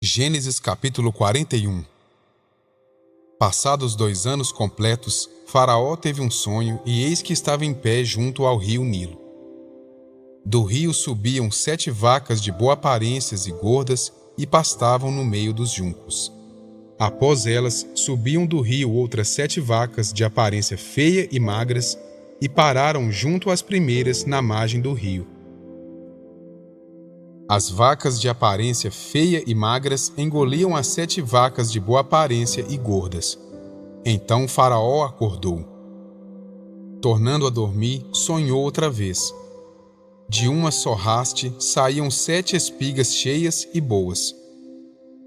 Gênesis capítulo 41. Passados 2 anos completos, Faraó teve um sonho e eis que estava em pé junto ao rio Nilo. Do rio subiam 7 vacas de boa aparência e gordas e pastavam no meio dos juncos. Após elas, subiam do rio outras 7 vacas de aparência feia e magras e pararam junto às primeiras na margem do rio. As vacas de aparência feia e magras engoliam as 7 vacas de boa aparência e gordas. Então Faraó acordou. Tornando a dormir, sonhou outra vez. De uma só haste saíam 7 espigas cheias e boas.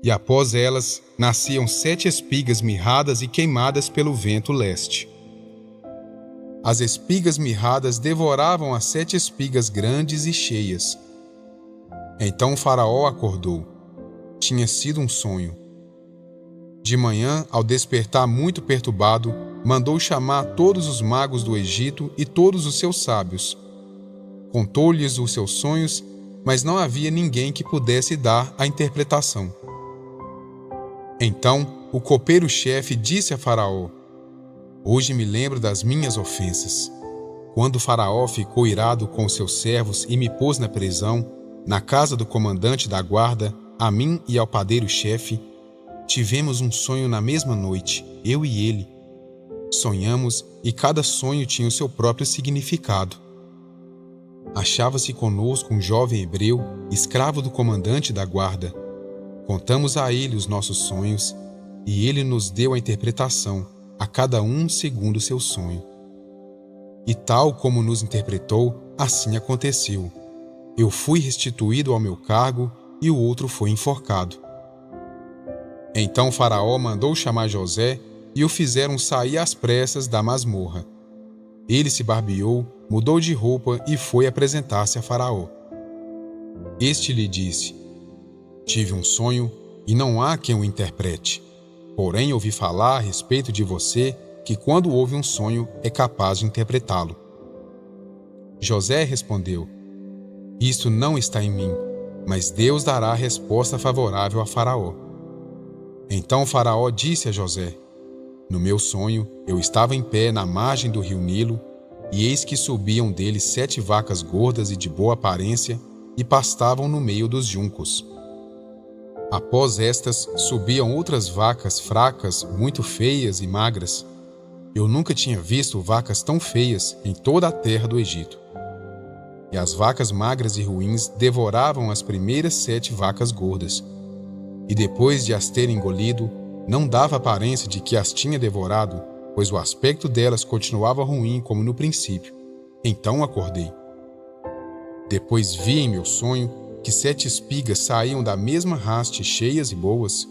E após elas nasciam 7 espigas mirradas e queimadas pelo vento leste. As espigas mirradas devoravam as 7 espigas grandes e cheias. Então Faraó acordou. Tinha sido um sonho. De manhã, ao despertar muito perturbado, mandou chamar todos os magos do Egito e todos os seus sábios. Contou-lhes os seus sonhos, mas não havia ninguém que pudesse dar a interpretação. Então, o copeiro-chefe disse a Faraó: Hoje me lembro das minhas ofensas. Quando Faraó ficou irado com os seus servos e me pôs na prisão, na casa do comandante da guarda, a mim e ao padeiro-chefe, tivemos um sonho na mesma noite, eu e ele. Sonhamos e cada sonho tinha o seu próprio significado. Achava-se conosco um jovem hebreu, escravo do comandante da guarda. Contamos a ele os nossos sonhos e ele nos deu a interpretação, a cada um segundo seu sonho. E tal como nos interpretou, assim aconteceu. Eu fui restituído ao meu cargo e o outro foi enforcado. Então Faraó mandou chamar José e o fizeram sair às pressas da masmorra. Ele se barbeou, mudou de roupa e foi apresentar-se a Faraó. Este lhe disse: Tive um sonho e não há quem o interprete. Porém ouvi falar a respeito de você que quando ouve um sonho é capaz de interpretá-lo. José respondeu: Isto não está em mim, mas Deus dará a resposta favorável a Faraó. Então Faraó disse a José: No meu sonho, eu estava em pé na margem do rio Nilo, e eis que subiam dele 7 vacas gordas e de boa aparência, e pastavam no meio dos juncos. Após estas, subiam outras vacas fracas, muito feias e magras. Eu nunca tinha visto vacas tão feias em toda a terra do Egito. E as vacas magras e ruins devoravam as primeiras 7 vacas gordas. E depois de as terem engolido, não dava aparência de que as tinha devorado, pois o aspecto delas continuava ruim como no princípio. Então acordei. Depois vi em meu sonho que 7 espigas saíam da mesma haste cheias e boas.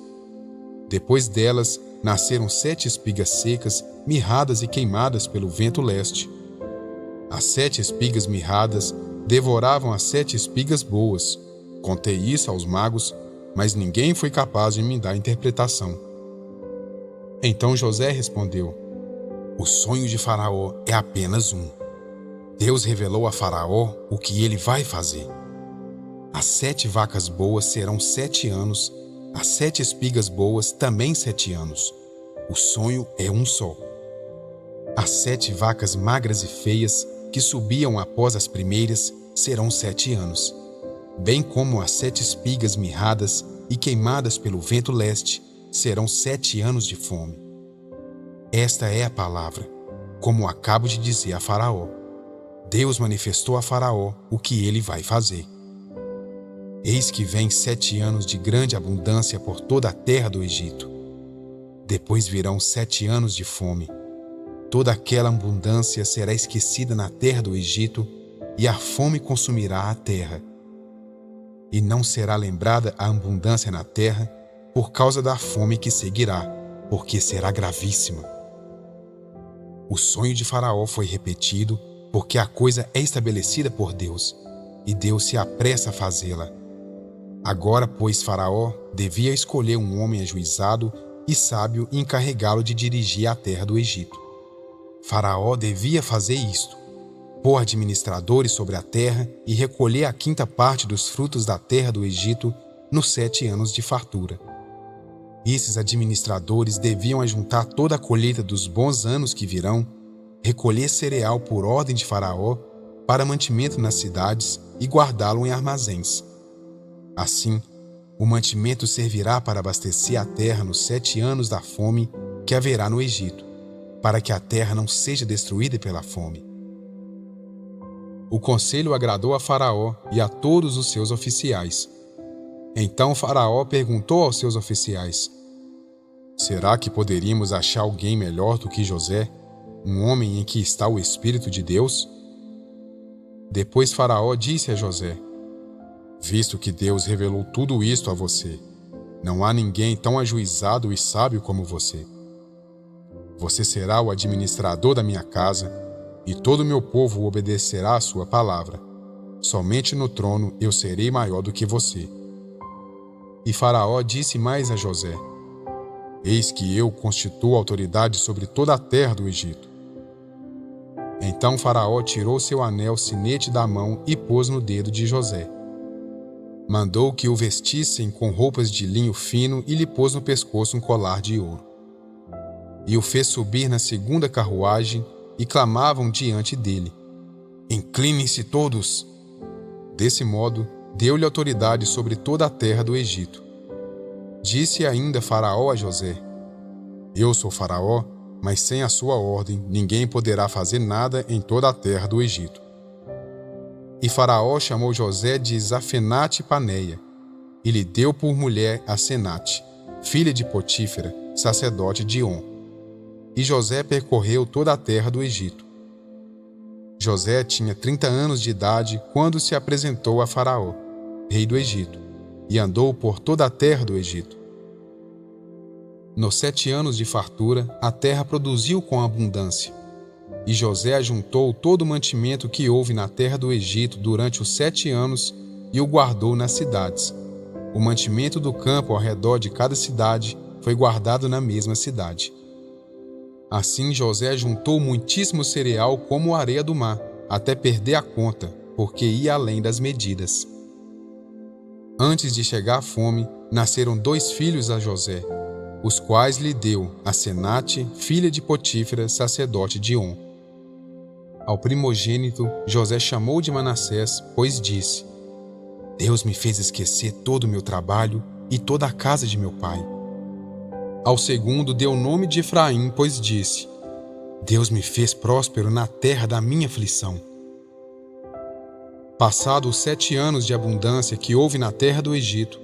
Depois delas nasceram 7 espigas secas, mirradas e queimadas pelo vento leste. As 7 espigas mirradas devoravam as 7 espigas boas. Contei isso aos magos, mas ninguém foi capaz de me dar interpretação. Então José respondeu: O sonho de Faraó é apenas um. Deus revelou a Faraó o que ele vai fazer. As 7 vacas boas serão 7 anos, as 7 espigas boas também 7 anos. O sonho é um só. As 7 vacas magras e feias que subiam após as primeiras serão 7 anos, bem como as 7 espigas mirradas e queimadas pelo vento leste serão 7 anos de fome. Esta é a palavra, como acabo de dizer a Faraó. Deus manifestou a Faraó o que ele vai fazer. Eis que vem 7 anos de grande abundância por toda a terra do Egito. Depois virão 7 anos de fome. Toda aquela abundância será esquecida na terra do Egito, e a fome consumirá a terra. E não será lembrada a abundância na terra por causa da fome que seguirá, porque será gravíssima. O sonho de Faraó foi repetido, porque a coisa é estabelecida por Deus, e Deus se apressa a fazê-la. Agora, pois, Faraó devia escolher um homem ajuizado e sábio e encarregá-lo de dirigir a terra do Egito. Faraó devia fazer isto: pôr administradores sobre a terra e recolher a 5ª parte dos frutos da terra do Egito nos 7 anos de fartura. Esses administradores deviam ajuntar toda a colheita dos bons anos que virão, recolher cereal por ordem de Faraó para mantimento nas cidades e guardá-lo em armazéns. Assim, o mantimento servirá para abastecer a terra nos 7 anos da fome que haverá no Egito, para que a terra não seja destruída pela fome. O conselho agradou a Faraó e a todos os seus oficiais. Então Faraó perguntou aos seus oficiais: será que poderíamos achar alguém melhor do que José, um homem em que está o Espírito de Deus? Depois Faraó disse a José: visto que Deus revelou tudo isto a você, não há ninguém tão ajuizado e sábio como você. Você será o administrador da minha casa, e todo o meu povo obedecerá à sua palavra. Somente no trono eu serei maior do que você. E Faraó disse mais a José: eis que eu constituo autoridade sobre toda a terra do Egito. Então Faraó tirou seu anel sinete da mão e pôs no dedo de José. Mandou que o vestissem com roupas de linho fino e lhe pôs no pescoço um colar de ouro. E o fez subir na segunda carruagem e clamavam diante dele: inclinem-se todos! Desse modo, deu-lhe autoridade sobre toda a terra do Egito. Disse ainda Faraó a José: eu sou Faraó, mas sem a sua ordem ninguém poderá fazer nada em toda a terra do Egito. E Faraó chamou José de Zafenate-Paneia, e lhe deu por mulher a Senate, filha de Potífera, sacerdote de On. E José percorreu toda a terra do Egito. José tinha 30 anos de idade quando se apresentou a Faraó, rei do Egito, e andou por toda a terra do Egito. Nos 7 anos de fartura, a terra produziu com abundância. E José ajuntou todo o mantimento que houve na terra do Egito durante os 7 anos e o guardou nas cidades. O mantimento do campo ao redor de cada cidade foi guardado na mesma cidade. Assim José juntou muitíssimo cereal como a areia do mar, até perder a conta, porque ia além das medidas. Antes de chegar a fome, nasceram 2 filhos a José, os quais lhe deu a Senate, filha de Potífera, sacerdote de On. Ao primogênito, José chamou de Manassés, pois disse: Deus me fez esquecer todo o meu trabalho e toda a casa de meu pai. Ao segundo deu o nome de Efraim, pois disse: Deus me fez próspero na terra da minha aflição. Passados os 7 anos de abundância que houve na terra do Egito,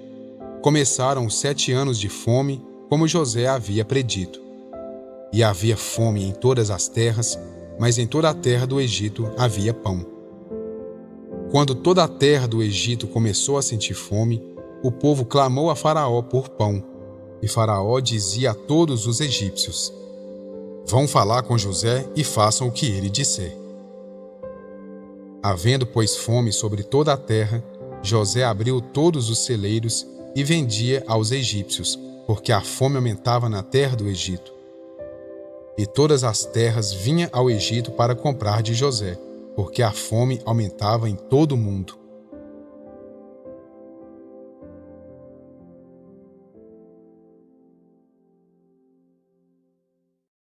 começaram os 7 anos de fome, como José havia predito. E havia fome em todas as terras, mas em toda a terra do Egito havia pão. Quando toda a terra do Egito começou a sentir fome, o povo clamou a Faraó por pão, e Faraó dizia a todos os egípcios: Vão falar com José e façam o que ele disser. Havendo, pois, fome sobre toda a terra, José abriu todos os celeiros e vendia aos egípcios, porque a fome aumentava na terra do Egito. E todas as terras vinham ao Egito para comprar de José, porque a fome aumentava em todo o mundo.